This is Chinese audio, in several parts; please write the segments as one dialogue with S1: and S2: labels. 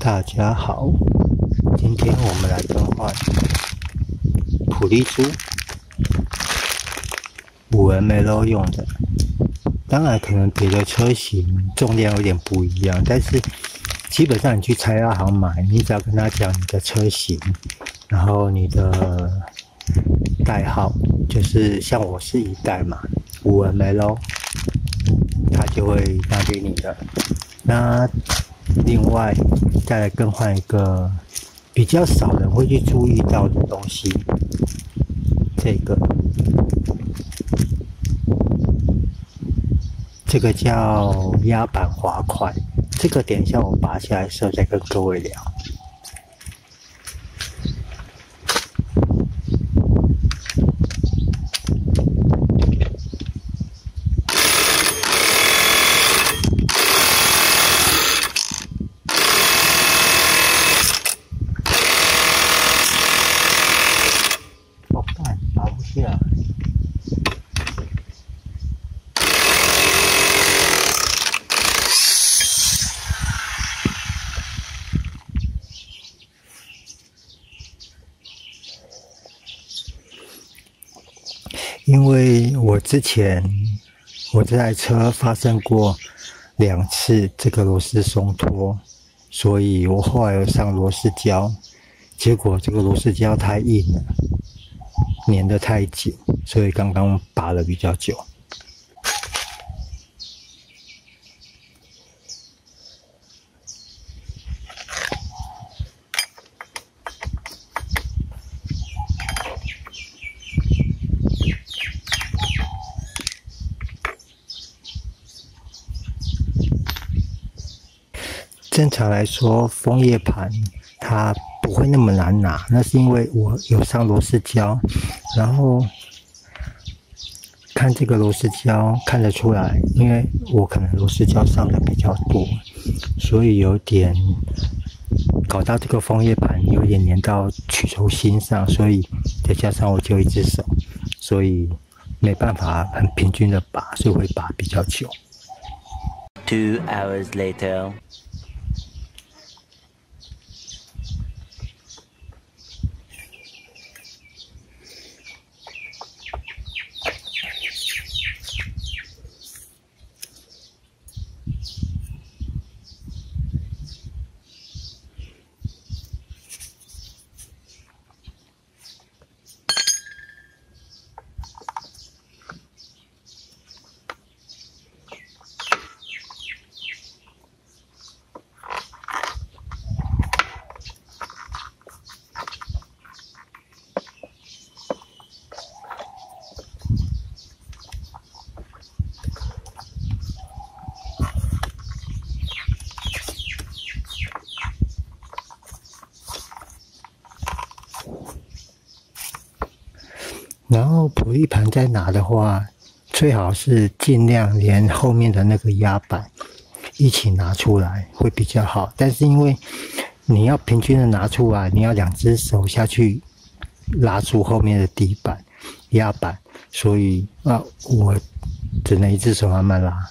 S1: 大家好，今天我们来更换普利珠5ml 用的。当然，可能别的车型重量有点不一样，但是基本上你去拆药行买，你只要跟他讲你的车型，然后你的代号，就是像我是1代嘛，5ml，他就会拿给你的。那另外再来更换一个比较少人会去注意到的东西，这个叫压板滑块，这个等一下我拔下来的时候再跟各位聊。拔不下来。因为我之前这台车发生过2次这个螺丝松脱，所以我后来有上螺丝胶，结果这个螺丝胶太硬了，粘得太紧，所以刚刚拔了比较久。正常来说，枫叶盘它不会那么难拿，那是因为我有上螺丝胶，然后看这个螺丝胶看得出来，因为我可能螺丝胶上的比较多，所以有点搞到这个枫叶盘有点粘到曲轴心上，所以再加上我就一只手，所以没办法很平均的拔，所以会拔比较久。
S2: 2 hours later.
S1: 然后普利盘再拿的话，最好是尽量连后面的那个压板一起拿出来会比较好。但是因为你要平均的拿出来，你要2只手下去拉住后面的底板压板，所以我只能1只手慢慢拉。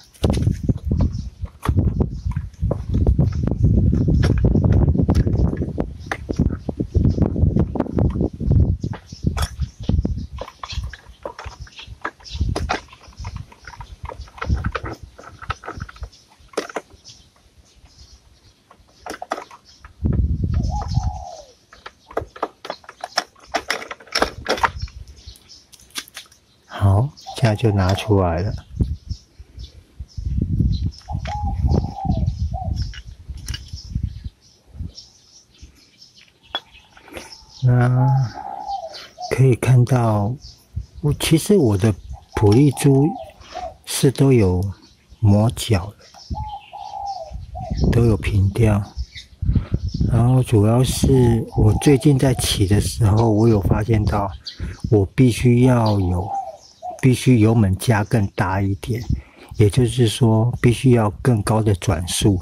S1: 好，现在就拿出来了。那可以看到，其实我的普利珠是都有磨角的，都有平掉。然后主要是我最近在骑的时候，我有发现到，我必须油门加更大一点，也就是说，必须要更高的转速，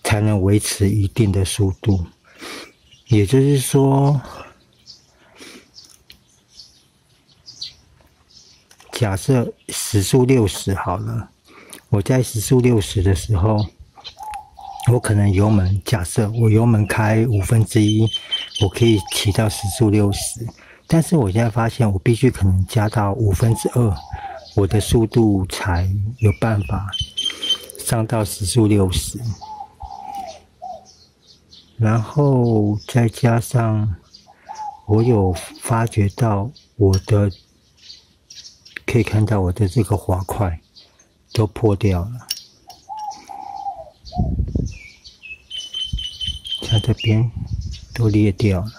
S1: 才能维持一定的速度。也就是说，假设时速60好了，我在时速60的时候，我可能油门，假设我油门开1/5，我可以骑到时速60，但是我现在发现我必须可能加到2/5，我的速度才有办法上到时速60，然后再加上我有发觉到可以看到我的这个滑块都破掉了，像这边都裂掉了。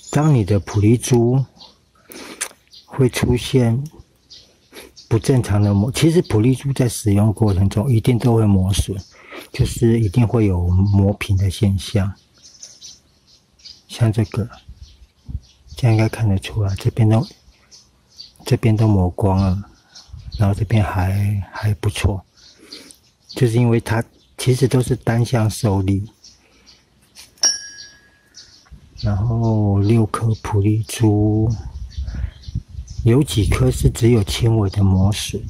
S1: 当你的普利珠会出现不正常的其实普利珠在使用过程中一定都会磨损，就是一定会有磨平的现象。像这个，这样应该看得出来，这边都磨光了，然后这边还不错，就是因为它其实都是单向受力。然后6颗普利珠，有几颗是只有轻微的磨损，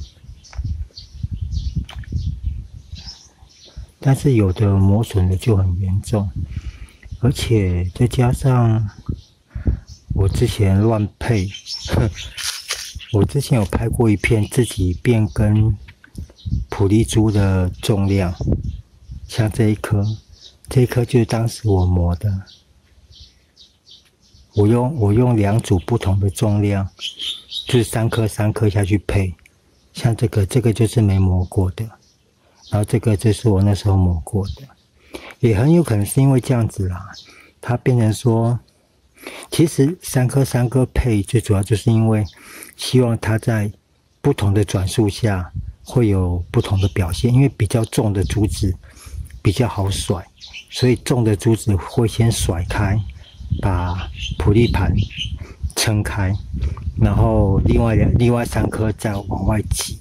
S1: 但是有的磨损的就很严重，而且再加上我之前乱配，我之前有拍过一片自己变更普利珠的重量，像这一颗就是当时我磨的。我用2组不同的重量，就是3颗下去配，像这个就是没磨过的，然后这个就是我那时候磨过的，也很有可能是因为这样子啦，它变成说，其实3颗配最主要就是因为希望它在不同的转速下会有不同的表现，因为比较重的珠子比较好甩，所以重的珠子会先甩开。把普利盘撑开，然后另外3颗再往外挤，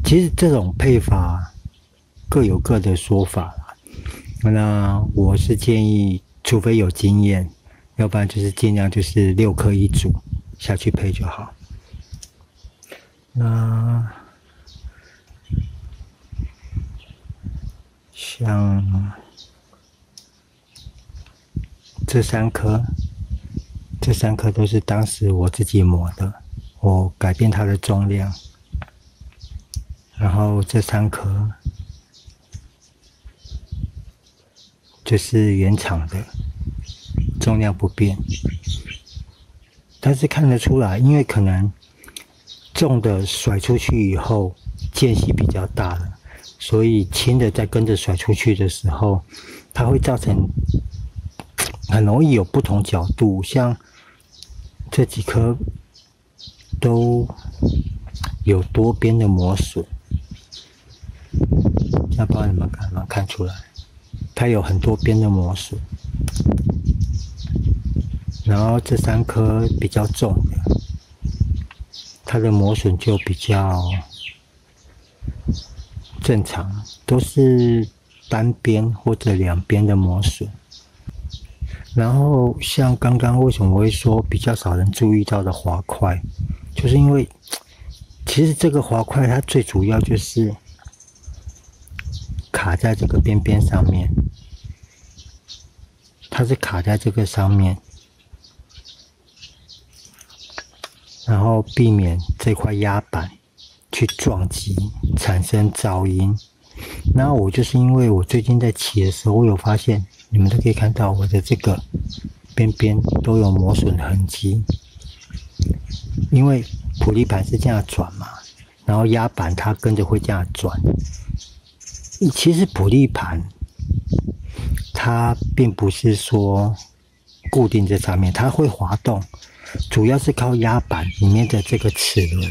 S1: 其实这种配法各有各的说法啦。那我是建议，除非有经验，要不然就是尽量就是6颗一组下去配就好。那像这3颗都是当时我自己磨的，我改变它的重量，然后这3颗就是原厂的，重量不变，但是看得出来，因为可能重的甩出去以后间隙比较大了，所以轻的在跟着甩出去的时候，它会造成很容易有不同角度，像这几颗都有多边的磨损，这样不知道你们看出来，它有很多边的磨损。然后这3颗比较重的，它的磨损就比较正常，都是单边或者2边的磨损。然后像刚刚为什么我会说比较少人注意到的滑块，就是因为其实这个滑块它最主要就是卡在这个边边上面，它是卡在这个上面，然后避免这块压板去撞击产生噪音。然后我就是因为我最近在骑的时候，我有发现你们都可以看到我的这个边边都有磨损的痕迹，因为普利盘是这样转嘛，然后压板它跟着会这样转。其实普利盘它并不是说固定在上面，它会滑动，主要是靠压板里面的这个齿轮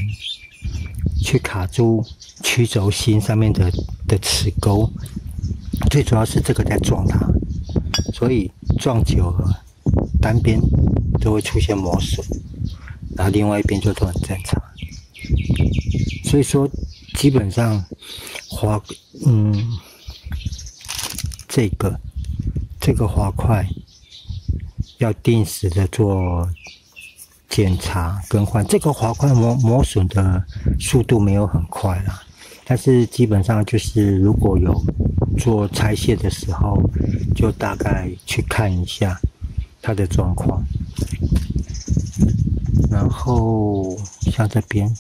S1: 去卡住曲轴心上面的齿钩，最主要是这个在撞它，所以撞久了单边都会出现磨损，然后另外一边就都很正常。所以说基本上这个滑块要定时的做检查更换。这个滑块磨损的速度没有很快啦，但是基本上就是如果有做拆卸的时候，就大概去看一下它的状况。然后像这边，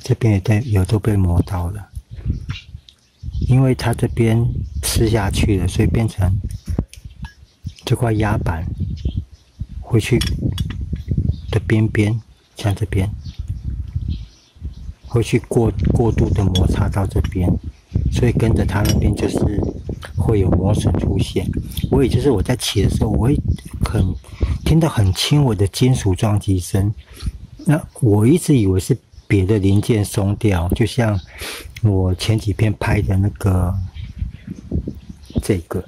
S1: 这边也都被磨到了，因为它这边吃下去了，所以变成这块压板回去的边边，像这边会去过度的摩擦到这边，所以跟着它那边就是会有磨损出现。我也就是我在骑的时候，我会听到很轻微的金属撞击声。那我一直以为是别的零件松掉，就像我前几片拍的那个这个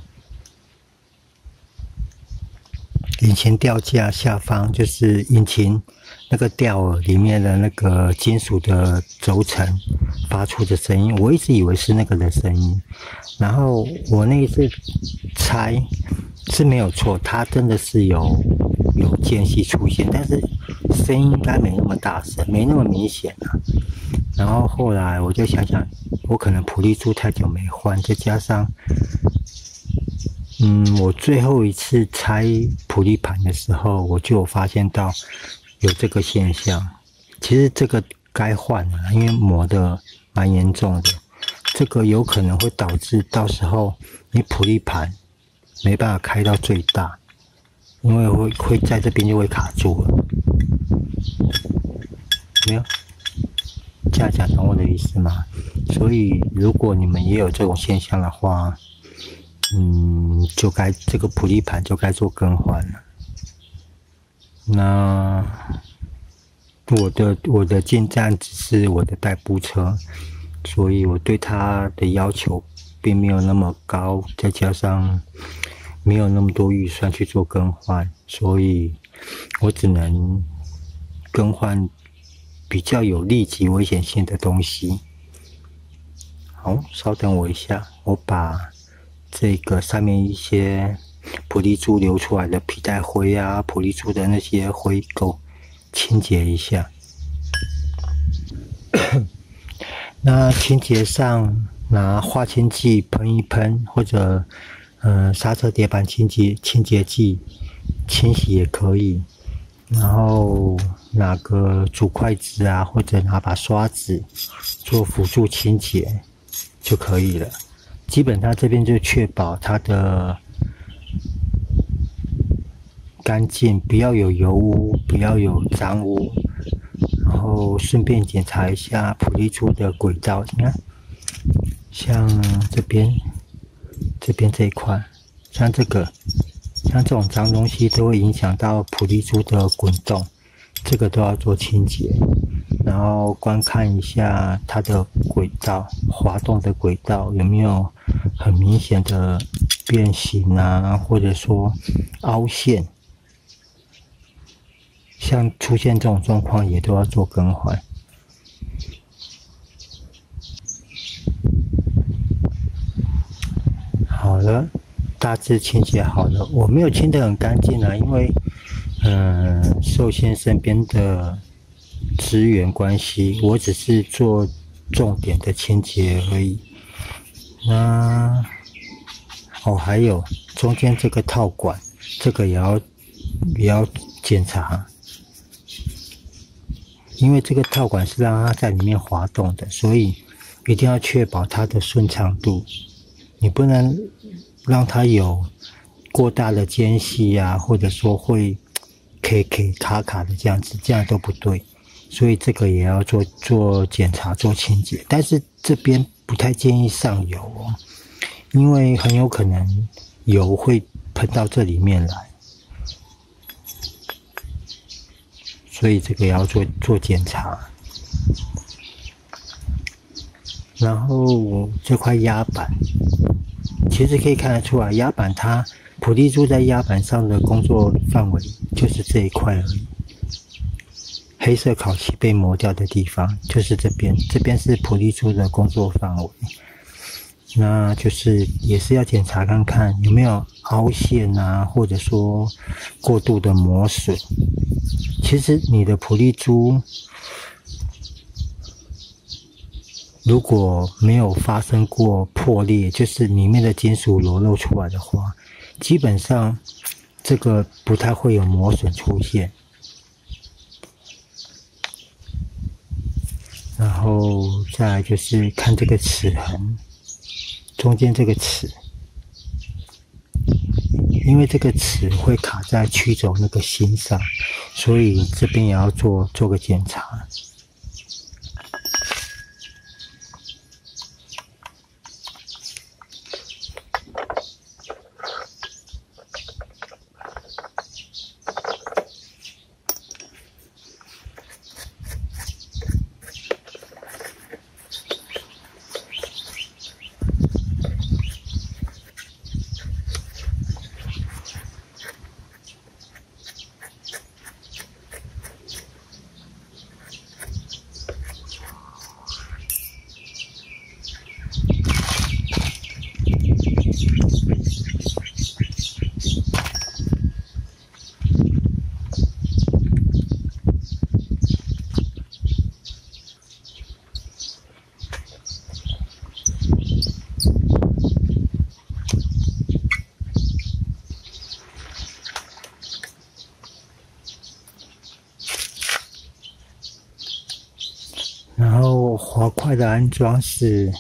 S1: 引擎吊架下方，就是引擎那个吊耳里面的那个金属的轴承发出的声音，我一直以为是那个的声音。然后我那一次拆是没有错，它真的是有间隙出现，但是声音应该没那么大声，没那么明显啊。然后后来我就想想，我可能普利珠太久没换，再加上我最后一次拆普利盘的时候，我就有发现到有这个现象。其实这个该换了，因为磨得蛮严重的，这个有可能会导致到时候你普利盘没办法开到最大，因为会在这边就会卡住了。没有？这样讲懂我的意思吗？所以如果你们也有这种现象的话，就该这个普利盘就该做更换了。那我的进站只是我的代步车，所以我对它的要求并没有那么高，再加上没有那么多预算去做更换，所以我只能更换比较有立即危险性的东西。好，稍等我一下，我把这个上面一些普利珠流出来的皮带灰啊，普利珠的那些灰垢清洁一下。那清洁上拿化清剂喷一喷，或者刹车碟板清洁剂清洗也可以。然后拿个竹筷子啊，或者拿把刷子做辅助清洁就可以了。基本上这边就确保它的干净，不要有油污，不要有脏污。然后顺便检查一下普利珠的轨道，你看，像这边这一块，像这种脏东西都会影响到普利珠的滚动，这个都要做清洁。然后观看一下它的轨道，滑动的轨道有没有很明显的变形啊，或者说凹陷，像出现这种状况也都要做更换。好了，大致清洁好了，我没有清得很干净啊，因为受限身边的资源关系，我只是做重点的清洁而已。那还有中间这个套管，这个也要检查，因为这个套管是让它在里面滑动的，所以一定要确保它的顺畅度。你不能让它有过大的间隙啊，或者说会卡的这样子，这样都不对。所以这个也要做检查、做清洁。但是这边不太建议上油哦，因为很有可能油会喷到这里面来，所以这个也要做检查。然后这块压板，其实可以看得出来，压板它普利珠在压板上的工作范围就是这一块而已。黑色烤漆被磨掉的地方就是这边是普利珠的工作范围。那就是也是要检查看看有没有凹陷啊，或者说过度的磨损。其实你的普利珠如果没有发生过破裂，就是里面的金属裸露出来的话，基本上这个不太会有磨损出现。然后再来就是看这个齿痕，中间这个齿，因为这个齿会卡在曲轴那个芯上，所以这边也要做个检查。然后滑块的安装是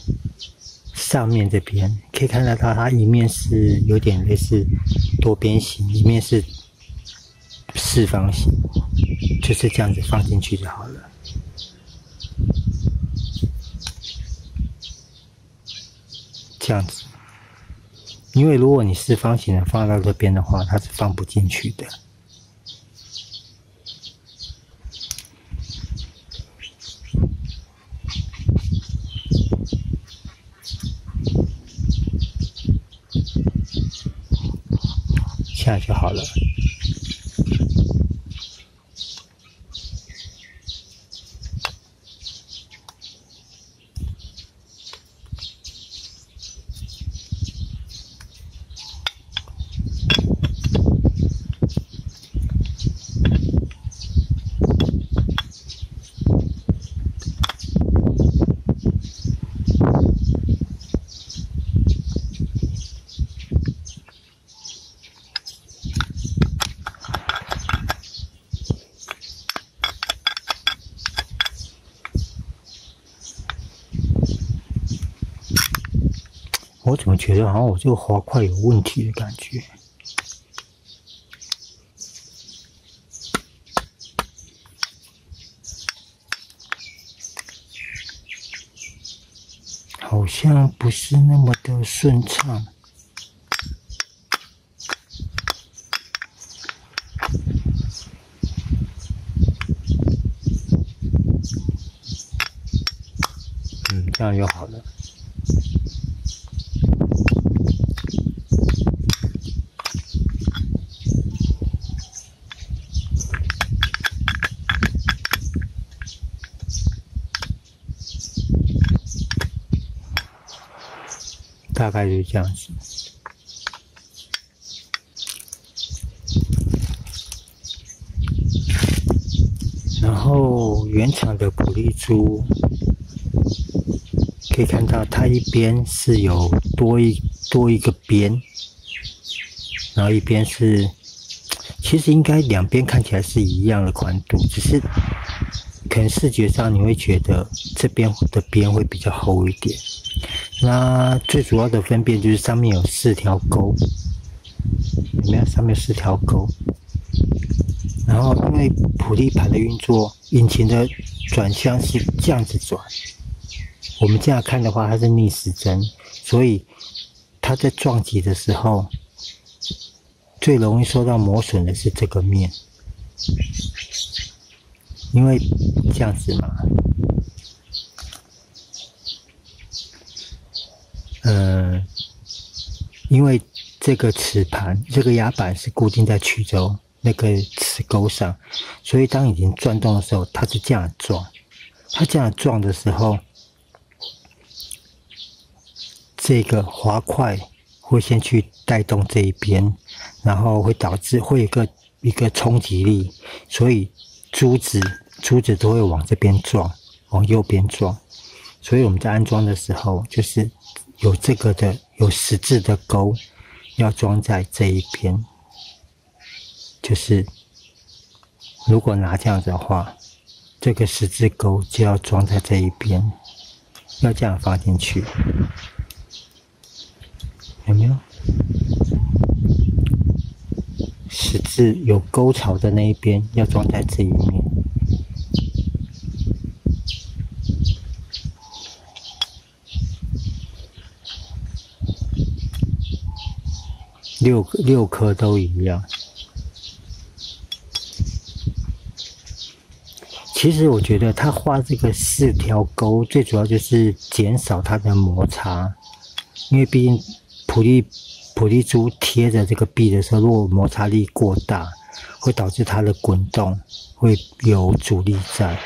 S1: 上面这边可以看得到，它一面是有点类似多边形，一面是四方形，就是这样子放进去就好了。这样子，因为如果你四方形的放到这边的话，它是放不进去的。这样就好了。我怎么觉得好像我这个滑块有问题的感觉？好像不是那么的顺畅。这样就好了。大概就是这样子。然后原厂的普利珠可以看到，它一边是有多一个边，然后一边是，其实应该两边看起来是一样的宽度，只是可能视觉上你会觉得这边的边会比较厚一点。那最主要的分辨就是上面有4条钩，有没有？上面4条钩。然后因为普利盘的运作，引擎的转向是这样子转。我们这样看的话，它是逆时针，所以它在撞击的时候，最容易受到磨损的是这个面，因为这样子嘛。因为这个齿盘、这个压板是固定在曲轴那个齿钩上，所以当引擎转动的时候，它是这样撞。它这样撞的时候，这个滑块会先去带动这一边，然后会导致会有一个冲击力，所以珠子都会往这边撞，往右边撞。所以我们在安装的时候，就是有这个的有十字的钩，要装在这一边。就是如果拿这样子的话，这个十字钩就要装在这一边，要这样放进去，有没有？十字有沟槽的那一边要装在这一面。六颗都一样。其实我觉得他画这个4条钩，最主要就是减少它的摩擦，因为毕竟普利珠贴着这个壁的时候，如果摩擦力过大，会导致它的滚动会有阻力在，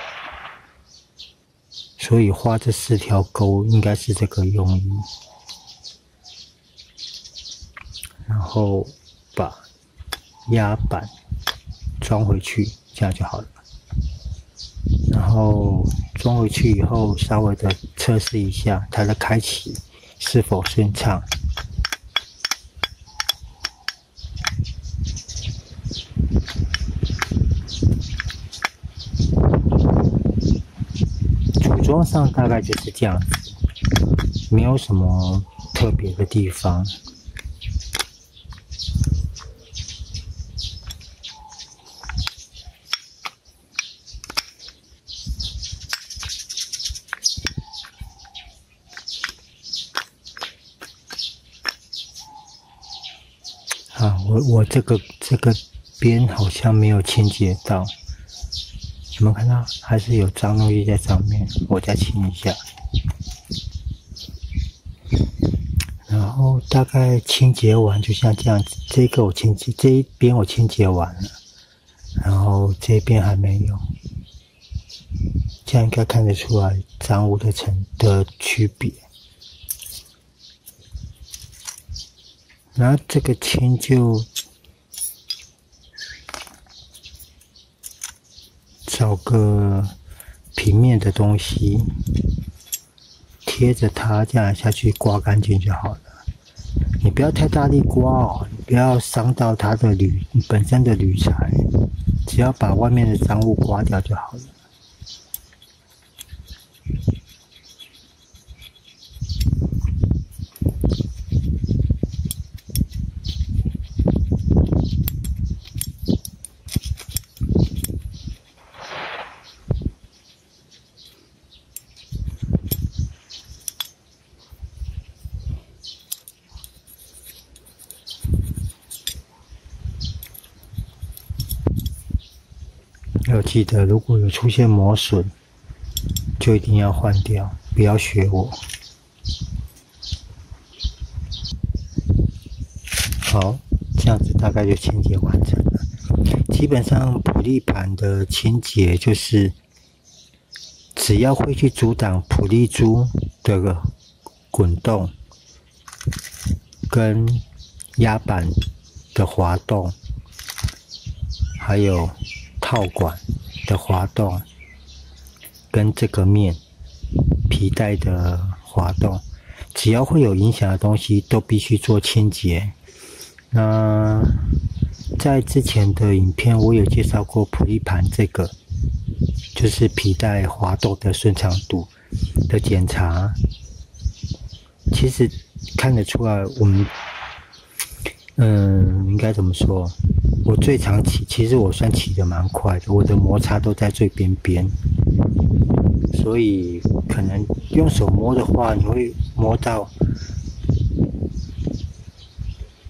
S1: 所以画这4条钩应该是这个用意。然后把压板装回去，这样就好了。然后装回去以后，稍微的测试一下它的开启是否顺畅。组装上大概就是这样子，没有什么特别的地方。我这个边好像没有清洁到，有没有看到？还是有脏东西在上面，我再清一下。然后大概清洁完，就像这样子，这一边我清洁完了，然后这边还没有，这样应该看得出来脏污的区别。然后这个清就找个平面的东西贴着它，这样下去刮干净就好了。你不要太大力刮哦，你不要伤到它的本身的铝材，只要把外面的脏物刮掉就好了。要记得，如果有出现磨损，就一定要换掉，不要学我。好，这样子大概就清洁完成了。基本上普利盘的清洁就是只要会去阻挡普利珠的滚动跟压板的滑动，还有套管的滑动跟这个面皮带的滑动，只要会有影响的东西都必须做清洁。那在之前的影片我有介绍过普利盘这个就是皮带滑动的顺畅度的检查，其实看得出来我们应该怎么说，我最常骑，其实我算骑得蛮快的，我的摩擦都在最边边，所以可能用手摸的话，你会摸到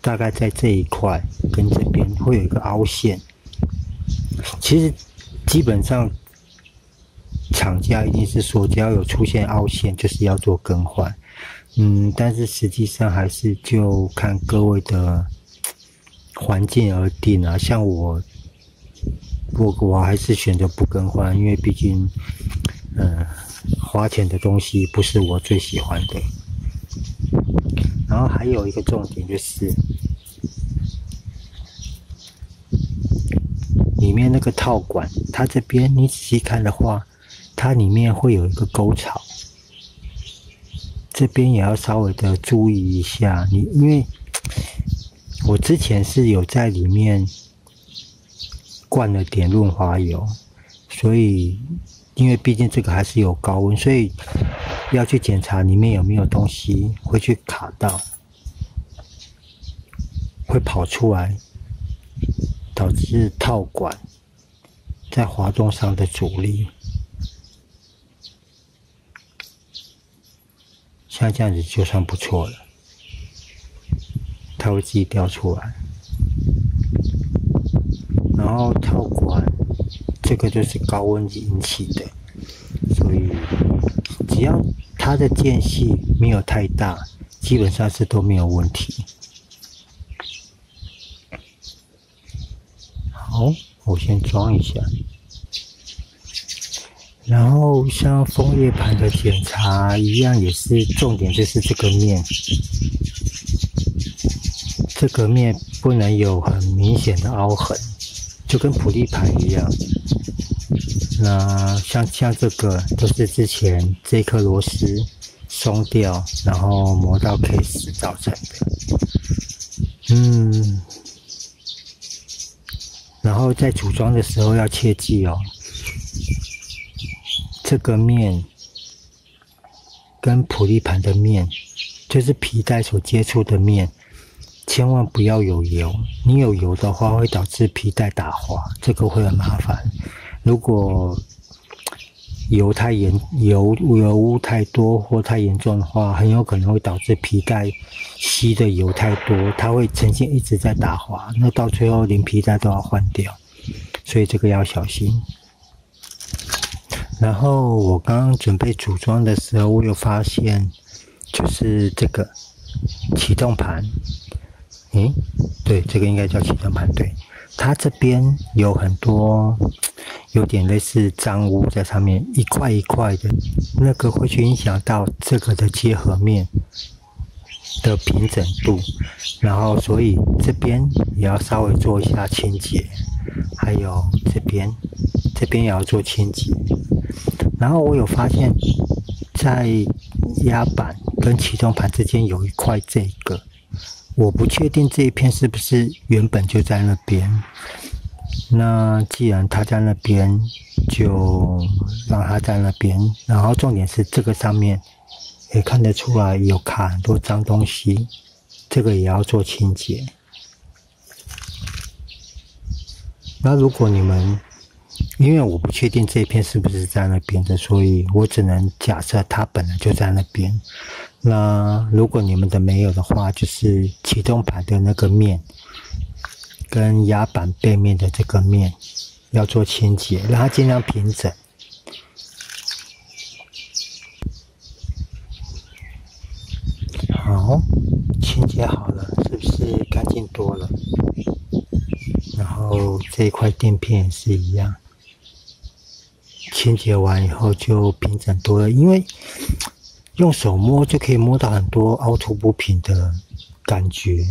S1: 大概在这一块跟这边会有一个凹陷。其实基本上厂家一定是说只要有出现凹陷就是要做更换，但是实际上还是就看各位的环境而定啊。像我还是选择不更换，因为毕竟花钱的东西不是我最喜欢的。然后还有一个重点就是里面那个套管，它这边你仔细看的话，它里面会有一个沟槽，这边也要稍微的注意一下，因为我之前是有在里面灌了点润滑油，所以因为毕竟这个还是有高温，所以要去检查里面有没有东西会去卡到，会跑出来，导致套管在滑动上的阻力。像这样子就算不错了，它会自己掉出来。然后套管这个就是高温引起的，所以只要它的间隙没有太大，基本上是都没有问题。好，我先装一下。然后像风叶盘的检查一样，也是重点就是这个面，这个面不能有很明显的凹痕，就跟普利盘一样。那像这个都是之前这颗螺丝松掉，然后磨到 case 造成的。然后在组装的时候要切记哦。这个面跟普利盘的面，就是皮带所接触的面，千万不要有油。你有油的话，会导致皮带打滑，这个会很麻烦。如果油污太多或太严重的话，很有可能会导致皮带吸的油太多，它会呈现一直在打滑，那到最后连皮带都要换掉，所以这个要小心。然后我刚刚准备组装的时候，我有发现，就是这个启动盘，对，这个应该叫启动盘，对，它这边有很多有点类似脏污在上面，一块一块的，那个会去影响到这个的结合面的平整度，然后所以这边也要稍微做一下清洁，还有这边也要做清洁。然后我有发现，在压板跟启动盘之间有一块这个，我不确定这一片是不是原本就在那边。那既然它在那边，就让它在那边。然后重点是这个上面也看得出来有卡很多脏东西，这个也要做清洁。那如果你们因为我不确定这一片是不是在那边的，所以我只能假设它本来就在那边。那如果你们的没有的话，就是启动盘的那个面跟压板背面的这个面要做清洁，让它尽量平整。好，清洁好了，是不是干净多了？然后这一块垫片也是一样。清洁完以后就平整多了，因为用手摸就可以摸到很多凹凸不平的感觉，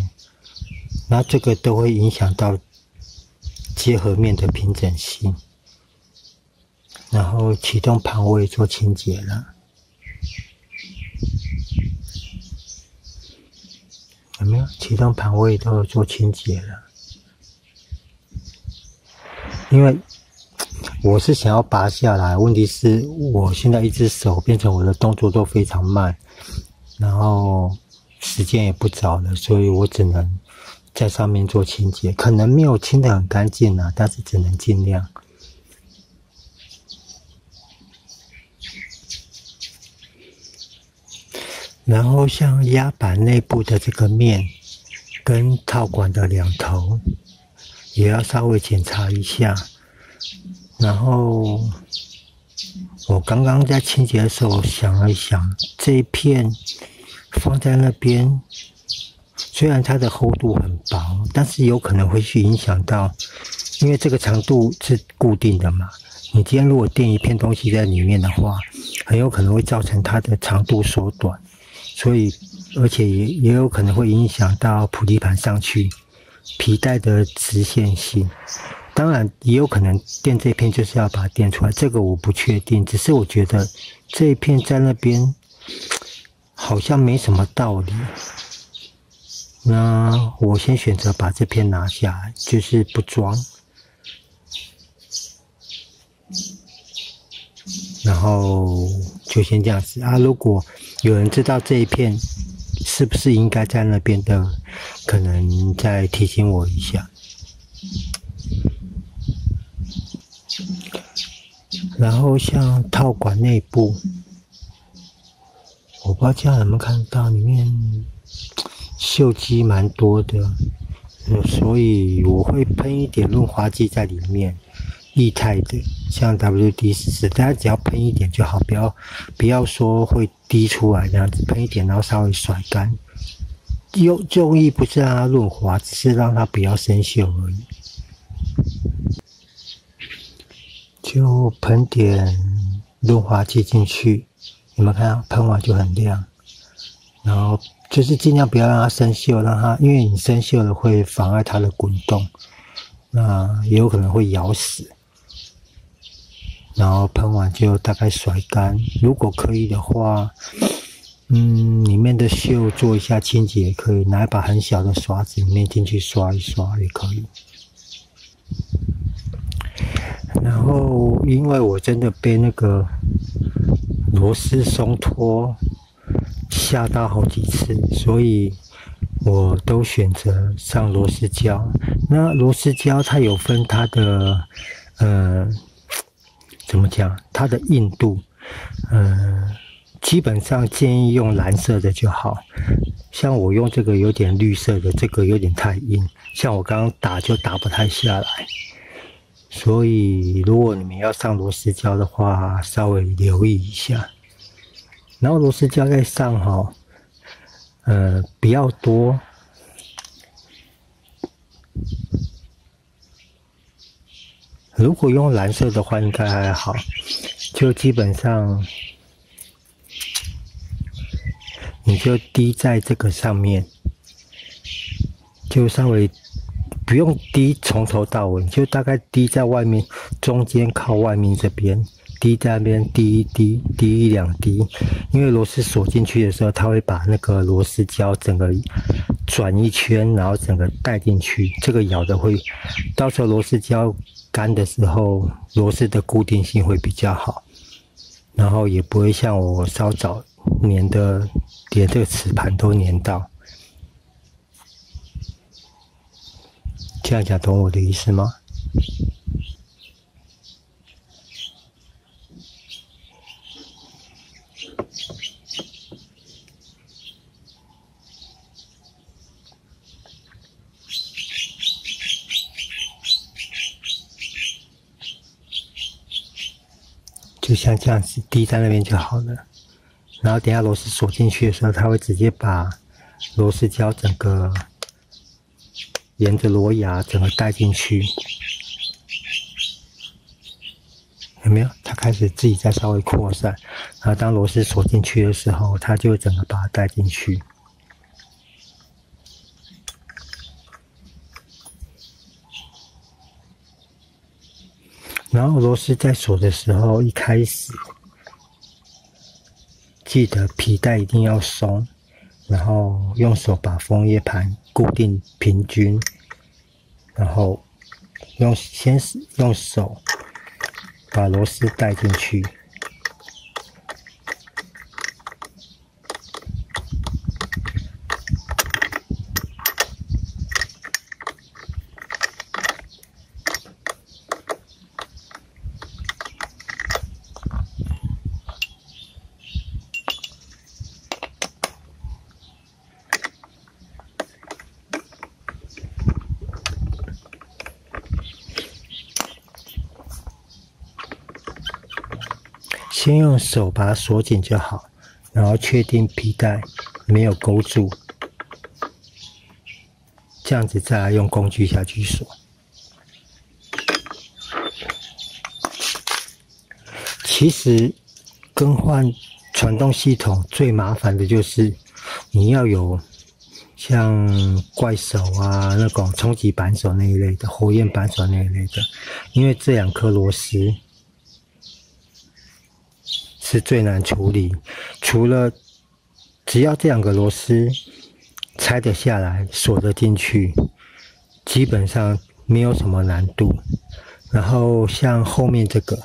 S1: 那这个都会影响到结合面的平整性。然后启动盘我也做清洁了，有没有？启动盘我也都有做清洁了，因为我是想要拔下来，问题是我现在一只手变成我的动作都非常慢，然后时间也不早了，所以我只能在上面做清洁，可能没有清得很干净啊，但是只能尽量。然后像压板内部的这个面跟套管的两头也要稍微检查一下。然后我刚刚在清洁的时候想了一想，这一片放在那边，虽然它的厚度很薄，但是有可能会去影响到，因为这个长度是固定的嘛，你今天如果垫一片东西在里面的话，很有可能会造成它的长度缩短，所以而且也有可能会影响到普利盘上去皮带的直线性。当然也有可能垫这一片就是要把它垫出来，这个我不确定，只是我觉得这一片在那边好像没什么道理。那我先选择把这片拿下来，就是不装。然后就先这样子啊。如果有人知道这一片是不是应该在那边的，可能再提醒我一下。然后像套管内部，我不知道这样有没有看到，里面锈迹蛮多的，所以我会喷一点润滑剂在里面。液态的，像 WD-40，大家只要喷一点就好，不要说会滴出来这样子，喷一点，然后稍微甩干。用意不是让它润滑，只是让它不要生锈而已。就喷点润滑剂进去，有没有看到？喷完就很亮。然后就是尽量不要让它生锈，因为你生锈了会妨碍它的滚动，那也有可能会咬死。然后喷完就大概甩干，如果可以的话，里面的锈做一下清洁也可以，拿一把很小的刷子里面进去刷一刷也可以。然后因为我真的被那个螺丝松脱吓到好几次，所以我都选择上螺丝胶。那螺丝胶它有分它的怎么讲？它的硬度，基本上建议用蓝色的就好。像我用这个有点绿色的，这个有点太硬，像我刚刚打就打不太下来。所以如果你们要上螺丝胶的话，稍微留意一下。然后螺丝胶在上哈，不要多。如果用蓝色的话，应该还好，就基本上你就滴在这个上面，就稍微不用滴从头到尾，就大概滴在外面中间靠外面这边，滴在那边滴一滴，滴一两滴，因为螺丝锁进去的时候，它会把那个螺丝胶整个转一圈，然后整个带进去，这个咬的会，到时候螺丝胶干的时候，螺丝的固定性会比较好，然后也不会像我稍早粘的，连这个齿盘都粘到。这样讲懂我的意思吗？就像这样子滴在那边就好了。然后等下螺丝锁进去的时候，它会直接把螺丝胶整个沿着螺牙整个带进去。有没有？它开始自己在稍微扩散，然后当螺丝锁进去的时候，它就会整个把它带进去。然后螺丝在锁的时候，一开始记得皮带一定要松，然后用手把枫叶盘固定平均，然后先用手把螺丝带进去。先用手把它锁紧就好，然后确定皮带没有勾住，这样子再来用工具下去锁。其实更换传动系统最麻烦的就是你要有像怪手啊那种冲击扳手那一类的，火焰扳手那一类的，因为这两颗螺丝是最难处理，除了只要这2个螺丝拆得下来，锁得进去，基本上没有什么难度。然后像后面这个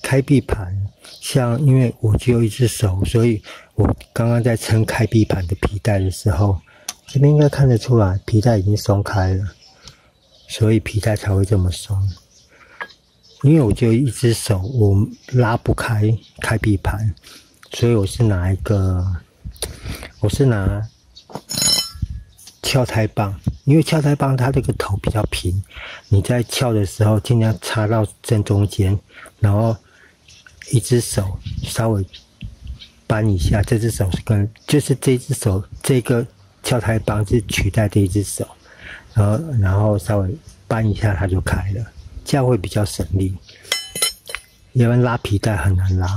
S1: 开闭盘，像因为我只有1只手，所以我刚刚在撑开闭盘的皮带的时候，这边应该看得出来皮带已经松开了，所以皮带才会这么松。因为我只有1只手，我拉不开开闭盘，所以我是拿撬胎棒，因为撬胎棒它这个头比较平，你在撬的时候尽量插到正中间，然后1只手稍微扳一下，这只手是就是这只手这个撬胎棒是取代这1只手，然后稍微扳一下它就开了，这样会比较省力，要不然拉皮带很难拉。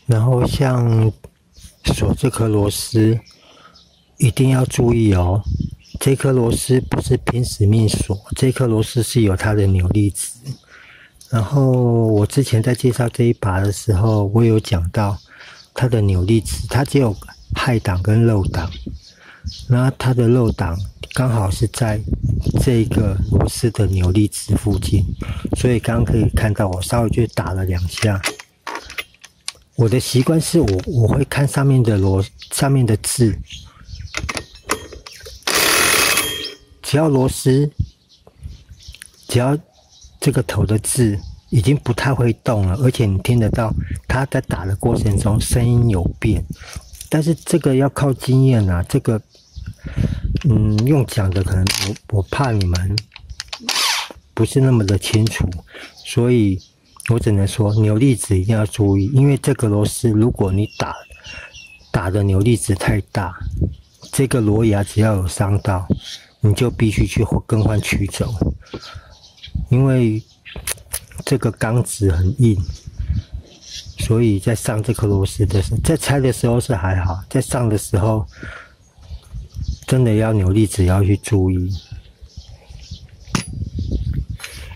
S1: 然后像锁这颗螺丝一定要注意哦，这颗螺丝不是拼死命锁，这颗螺丝是有它的扭力值。然后我之前在介绍这一把的时候，我有讲到它的扭力值，它只有氦档跟漏档，那它的漏档刚好是在这个螺丝的扭力值附近，所以刚刚可以看到我稍微就打了2下。我的习惯是我会看上面的字，只要这个头的字已经不太会动了，而且你听得到它在打的过程中声音有变，但是这个要靠经验啊，这个用讲的可能我怕你们不是那么的清楚，所以我只能说扭力值一定要注意，因为这个螺丝如果你打的扭力值太大，这个螺牙只要有伤到，你就必须去更换曲轴，因为这个钢质很硬，所以在上这颗螺丝的时候，在拆的时候是还好，在上的时候真的要扭力值要去注意。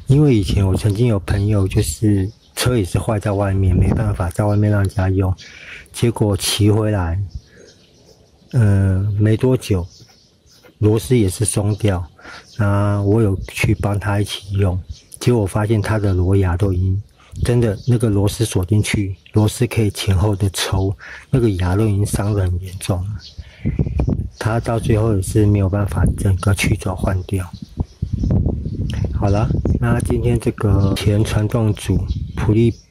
S1: 因为以前我曾经有朋友就是车也是坏在外面，没办法在外面让人家用，结果骑回来没多久螺丝也是松掉，那我有去帮他一起用，结果我发现他的螺牙都已经真的那个螺丝锁进去，螺丝可以前后的抽，那个牙都已经伤得很严重了，他到最后也是没有办法整个曲轴换掉。好了，那今天这个前传动组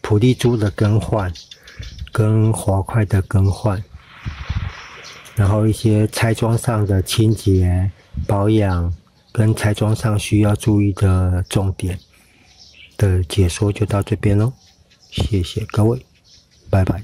S1: 普利珠的更换跟滑块的更换，然后一些拆装上的清洁保养跟拆装上需要注意的重点的解说就到这边咯，谢谢各位，拜拜。